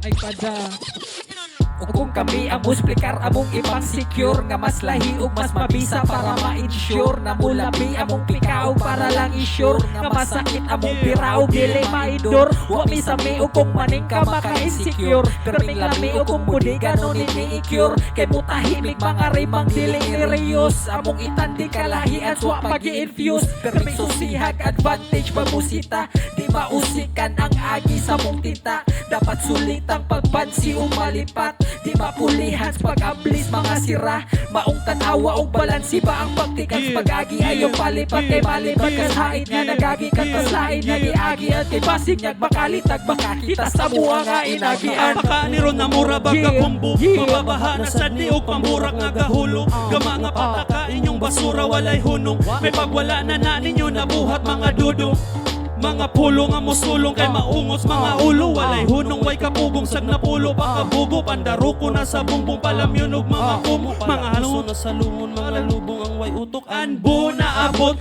Ay pada kung kami ang musplikar among ipang secure nga mas lahi ug mas mabisa para ma-insure na mulabi among pikaw para lang isure nga masakit among piraw dili ma-endure wa mi sami ug kung maning ka maka-insecure perming lami ug kung mudi ganon ni-i-cure kay mutahimik mga rimang dili serious among itandi kalahian wa pag-i-infuse perming susihag advantage pagmusita di mausikan ang agi sa mong tinta dapat sulitang pagbansi o malipat di mapulihan sa pag-ablis mga sira maong tanawa o balansi ba ang pagtikas pag-agi ayaw palipat kay malipat kashain nga nagagi kataslain nga diagi at ibasig nyag makalitag makakita sa mua nga inagian makaniro na mura baga kumbu mababaha na sa diog pamburak nga gahulo gama nga pataka inyong basura walay hunong may pagwala na ninyo nabuhat mga dudong mga pulo nga musulong kay maungos mga ulo walay hunong way kapugong sag na pulo pakabugo pandaro ko na sa bumbong palamyon og mga kumo mga halong na sa lungon mga lubong ang way utok ANBU na abot